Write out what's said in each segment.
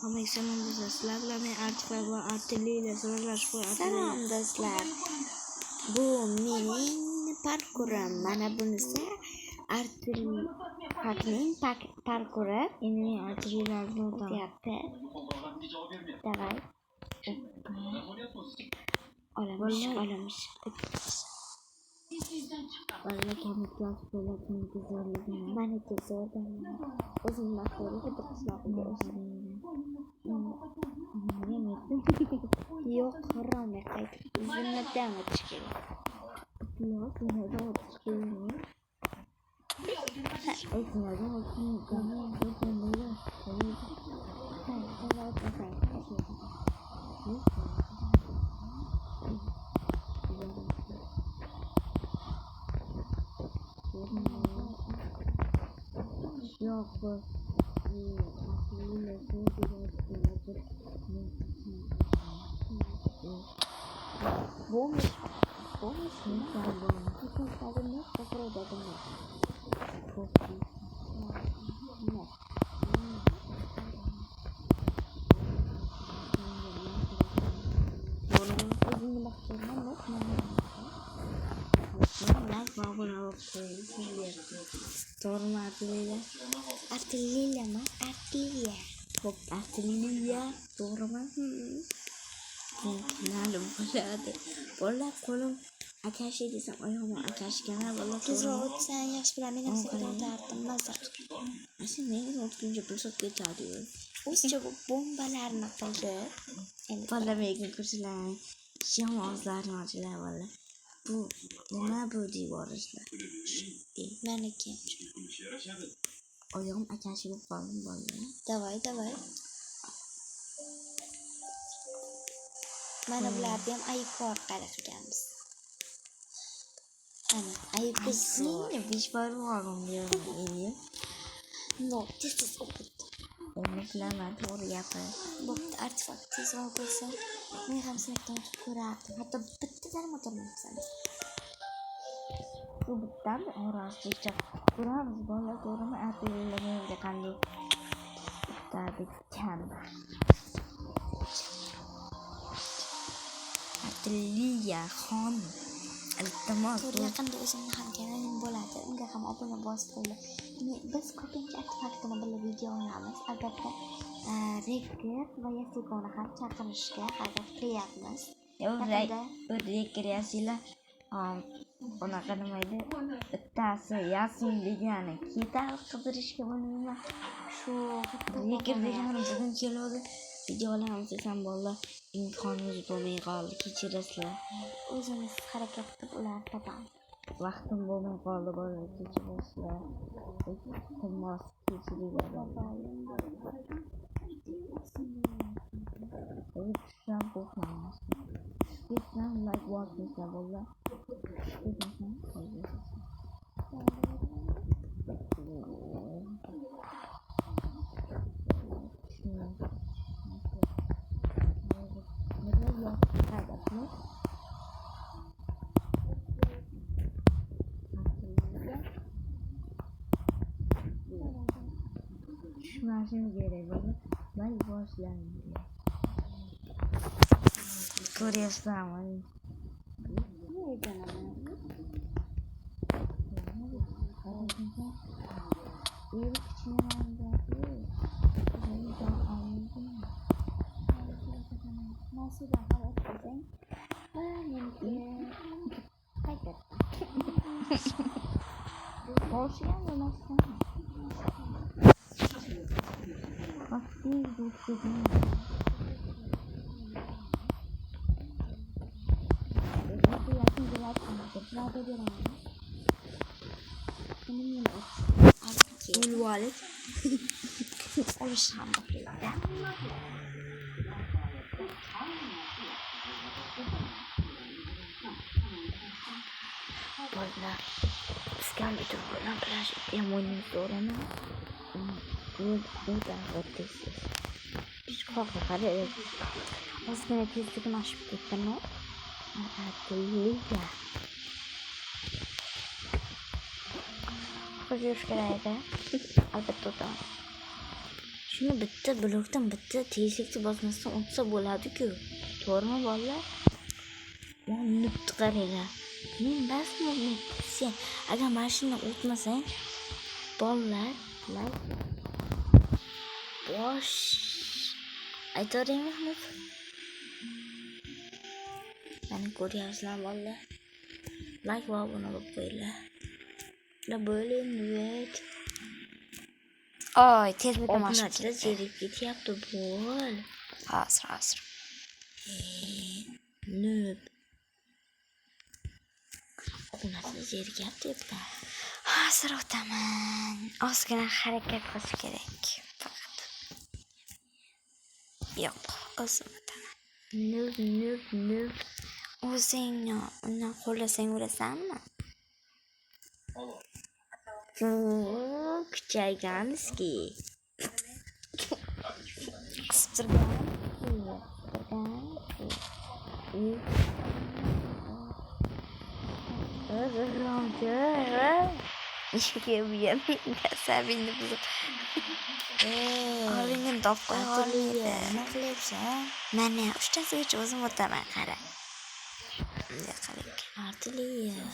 Alayhissalom do'stlar, sizlar bilan men Artifa va Artilleriya sirlashib Salom do'stlar. Bu mening parkurim. Mana bunisi Artilfakning parkuri. Endi men Artilleriyalarni O'tyapti. Davay. Olamish. Valla kamikaz bo'lib, meniki zo'rligini. Meniki zo'rdan. O'zim maqtovga bir qishlog'iga o'sdim. Yo'q, harom qaytib. Zimmatdan o'tish kerak. Yo'q, zimmatdan o'tish kerak. Zimmatdan o'tish Yok bu Bomba. Torma Artilleriya. Artilleriya mı? Artilleriya. Hop Artilleriya. To'g'rimi? Ma'lum bo'ladi. Bola qo'lim akashi desam oyog'im akashigana bola Tezroq o'tsan yaxshi bilan men ham seni o'tardim mazza. Asli men o'tguncha pul sotib ketadi. O'zcha bu bombalarni qildi. Bola menga ko'rsalar. Sham og'izlarini ochdilar bola. Bu nima bu devorishlar? Meniki. Oyog'im akashi bo'lib qoldim bola. Davay. Mana bularni ham ayıp orqali qilganmiz. Ana, ayıp Sen besh barmog'im yo'q. No, tez o'qit. Endi bilaman, to'g'ri gapir. Bo'pti, artefakt tezroq bo'lsa, men ham seni tortib ko'rardim. Hatto bittadan o'tirmaysan. Bu bittami? Orasigacha ko'ramiz bola, to'g'rimi? Artilleriyaga qanday bittadi kam. Artilleriya xon. Iltimos. Yaqinda o'zimni ham kanalim bo'ladi. Unga ham obuna bosib qo'ying. Biz ko'pincha artefaktini birga video olamiz. Albatta, Reker va Yasikoni ham chaqirishga harakat qilyapmiz. Rekriyasiyalar unaqa nima edi? Bittasi Yasin degani ketar qidirishga bo'lmayman. Shu Reker degani bugun keladi. Video olamiz desam bolalar imtihonimiz bo'lmay qoldi. Kechirasizlar. O'zimiz harakat qilib ularni topamiz. Vaqtim bo'lmay qoldi bolalar, kechirasizlar. Iltimos kechiringlar. Tushsam qo'rqmaymiz. Tushsam like bosinglar bolalar. Düşmezim gerek baba. Ben boşlandım. Koreysam var. Ne canım? İyi içine aldı. Nasıl da hava güzel. Hayır. Boşyan mı nasıl? Pasti duduk. Itu yakin jelas berapa dia orang? Ini Ul wallet. Oluşan bakıyorlar. Bola sekali tu bola kelas yang monitor na udah otis. Biz korkak ada. Aslında tezlikini aşıp gittim o. Artilleriya. Ko'z yosh kerakda. Albatta o'taman. Shuni bitta blokdan bitta tezlikni bosmasdan o'tsa bo'ladi-ku. To'g'rimi bolalar? Nutni qaranglar. Men basmi sen agar mashina o'tmasang bolalar bosh aytaveringmi Hanif? Mana ko'ryapsizlar bolalar. Like va obuna bo'lib qo'yinglar. Ular bo'ling. Oy, tez bitta mashina. Obunachilar zerikib ketyapti bo'l. Hozir. Noob. Obunachilar zerikyapti. Hozir o'taman. Ozgina harakat qilish kerak. Faqat. Yo'q, o'zim o'taman. Noob. O'zingni undan qo'llasang urasanmi? Kuchayganski. Sabingni buzib. Oldingni dop qo'yolmaydi. Nima qilyapsan? Mana uchtasigacha o'zim o'taman, qara. Bunday qiling. Artiliya.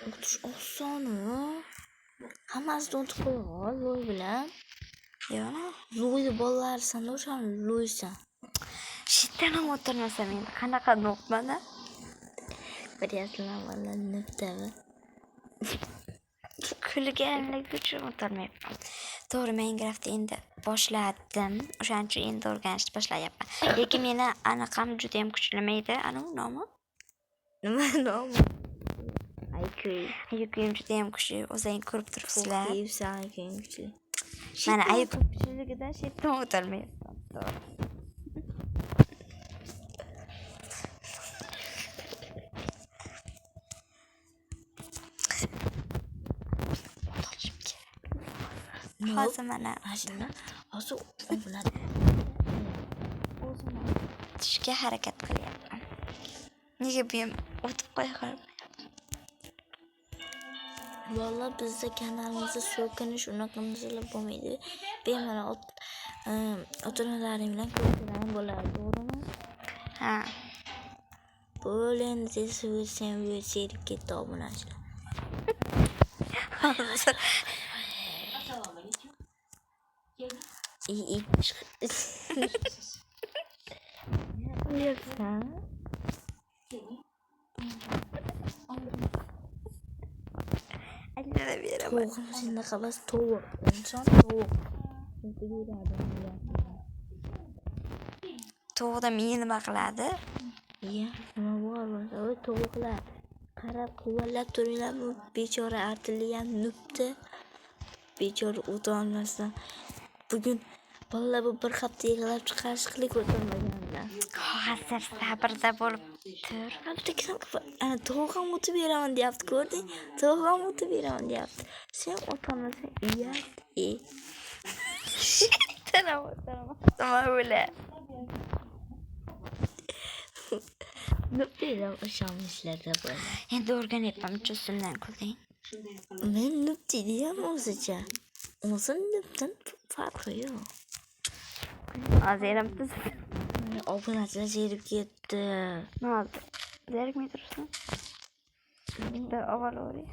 O'tish oson-ku. Hammasini o'tib qo'ygan loy bilan. Yo'q. Loyni bolalar san o'shani loysan. Shitdan ham o'tirmasam endi qanaqa no'qmana? Ko'ryapsizlar bolalar nutdami? Kulganlik uchun o'tirmayapman. To'g'ri, Minecraftni endi boshladim. O'shaning uchun endi o'rganishni boshlayapman. Lekin meni anaqam juda ham kuchlamaydi. Ana u nomi? Nima nomi? Ayukim juda ham kuchli. O'zing ko'rib turibsizlar. Qo'yibsan kuchli. Mana ayukim kuchligidan shitdan o'tirmayapman. To'g'ri. Hozir mana mashina hozir o'bunadi. o'zim tushga harakat qilyapman. Nega bu ham o'tib qo'ya qolmayapti? Bolalar bizda kanalimizda so'kinish unaqa narsalar bo'lmaydi. Bemalol ota-onalaring bilan ko'rishgan bo'ladi, to'g'rimi? Ha. Bo'l endi sen serib ketdi obunachilar. Qo'yapsan. Aylanib beraman. To'g'ri, shunaqa bas tovuq. Inson tovuq. To'g'ri, meni nima qiladi? Iya, nima bor bo'lsa, oy tovuqlar. Qarab quvvallab turinglar, bu bechora artiliyan nutdi. Bechora o'ta olmasdan. Bugun bolalar bu bir hafta yig'lab chiqarishlik o'tolmaganlar. Hozir sabrda bo'lib tur. Ana tovuq ham o'tib beraman deyapti, ko'rding? Tovuq ham o'tib beraman deyapti. Sen o'tolmasang uyat. Tanam o'tiraman. O'la. Nutdilar o'shamishlarda bo'ladi. Endi o'rganyapman, ustidan ko'rding. Men nutdi deyam o'zicha. O'zi nutdan farqi yo'q. Hozir ham biz Obunachilar zerib ketdi. hozir zerikmay turibsan. Bitta avval o'ray.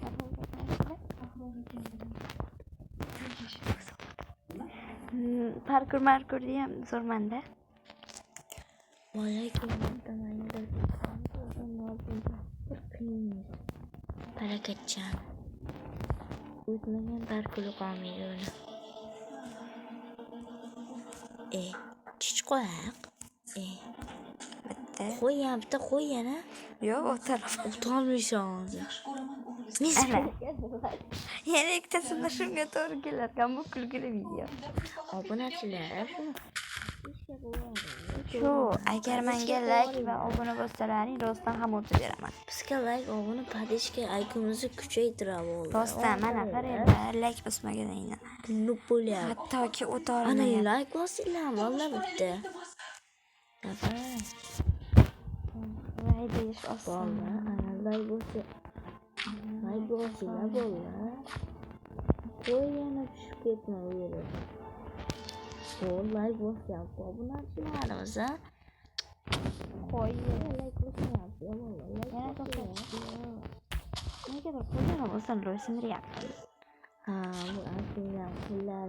Parkur deyam zo'rmanda. Volaykum barakatchan. O'tmagan parkuli qolmaydi uni. Chichqoq. Bitta. Bitta qo'y yana. Yo'q, o'tirib. O'tolmaysan hozir. Yana ikkitasini shunga to'g'ri keladigan bu kulgili video. Obunachilar Shu, agar menga like va obuna bo'lsalaring, rostdan ham o'tib beraman. bizga like, obuna, padishka aykimizni kuchaytirib oldi. Rostdan mana qaranglar, like bosmaganingni. Nub bo'lyapti. Hattoki o'ta Ana olmayapti. like bosinglar, vallahi bitta. Voy deyish oson. Ana like bo'lsa. Like bosinglar bolalar. Qo'y yana tushib ketma u yerga. like bosyapti. Obunachilarimiz ha. Qo'yib. Like bosyapti. Yana to'xtatishdi. Negadir qo'ygan bo'lsin sindiryapti. Ha, bu aslidan pullar.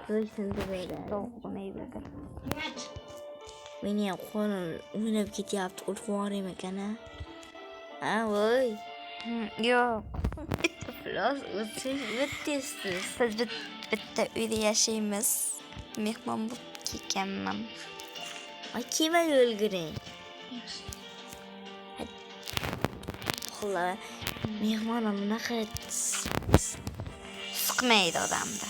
Ro'ysindiradi. To'g'rimaydi. Meni ham qo'lim o'ynab ketyapti. Urib yuboraymi kana? Ha, voy. Yo'q. Plus o'tsiz bittasiz. Biz bitta uyda yashaymiz. Mehmon bo'lib kelganman. Ay kelmay o'lgiring. Xo'la, mehmonim bunaqa Siqmaydi odamni.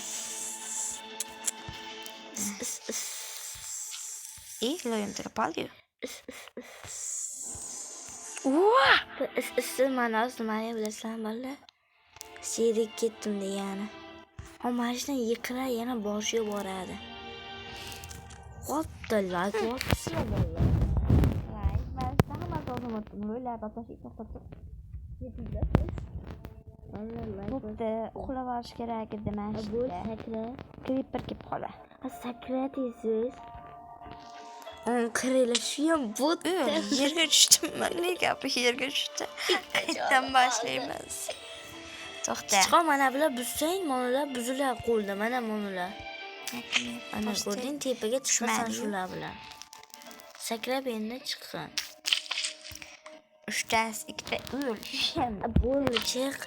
Iloyim qoldi-yu. Siz mana nimani bilasizlar bolalar? Serik ketdim degani. Ha, mashina yiqilar yana boshiga boradi. What the like what's bolalar? Voy, men hamma o'zim o'tdim. O'ylarga to'shib to'xtatib. Bo'pti, uxlab olish kerak edi mana Bu shunday. sakra. Creeper kelib qoldi. Sakra deysiz. Qirilashi ham bo'tdi. Yerga tushdimmi? Nega bu yerga tushdi? Qayerdan boshlaymiz? To'xta. Chiqo mana bular buzsang, monolar buzilar qo'lda. Mana monolar. Ana ko'rding, tepaga chiqasan shular bilan. Sakrab endi chiqqan. Uchtasi, ikkita o'l. Bo'ldi, chiq.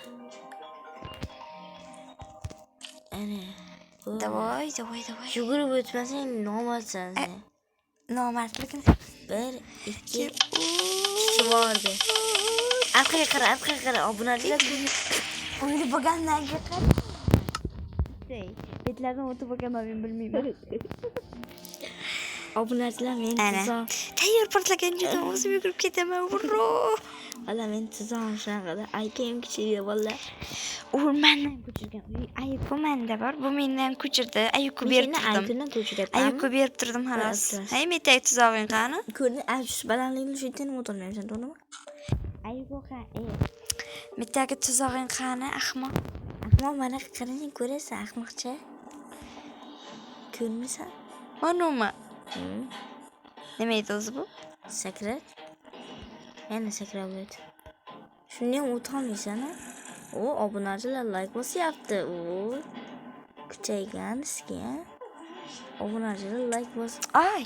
Ana. Davay. Yugurib o'tmasang nomardsan sen. Nomardligim. 1 2 bordi. Arqaga qara, obunachilar O'yni bo'lgandan keyin betlardan o'tib bo'lganman men bilmayman. Obunachilar men tuzon. Tayyor portlagan joydan o'zim yugurib ketaman. Urro! Hala men tuzon shunaqada aykem kichik valla. U mendan ko'chirgan. Ayuku menda bor. Bu mendan ko'chirdi. Ayuku berib turdim. Aykundan ko'chiryapman. Ayuku berib turdim xolos. Hay metay tuzog'ing qani? Ko'rding, ayush balandlikni shu yerdan o'tirmaysan, to'g'rimi? Ayuku metagi tuzog'ing qani, ahmoq? Ahmoq mana qarang, ko'rasan, ahmoqcha. Ko'rmaysan? Manoma. Nima edi o'zi bu? Sakrat. Yana sakrab o't. Shuni ham o'tolmaysan-a? O, obunachilar like bosyapti. O, kuchaygan sizga. Obunachilar like bos. Ay.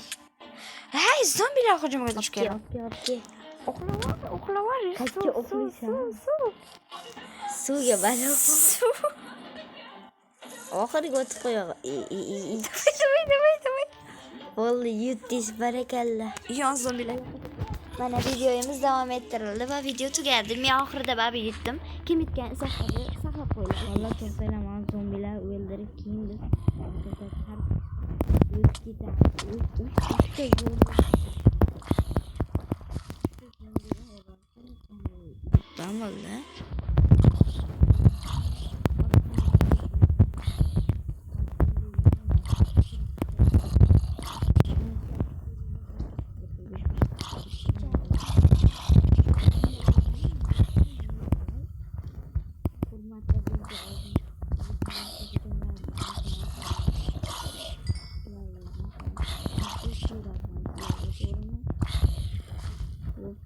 Hay, zombilar hujumiga duch keldi. Yo'q. Uxlavar. Qayerga uxlaysan? Suvga balo. Oxiriga o'tib qo'yaq. Davay. Bo'ldi, yutdingiz, barakalla. Yon zombilar. Mana videomiz davom ettirildi va video tugadi. Men oxirida babi yutdim. Kim yutgan saqlab qo'ydi. Valla to'xtayman, zombilar o'ldirib keyin biz valla.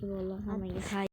Vallahi hammaga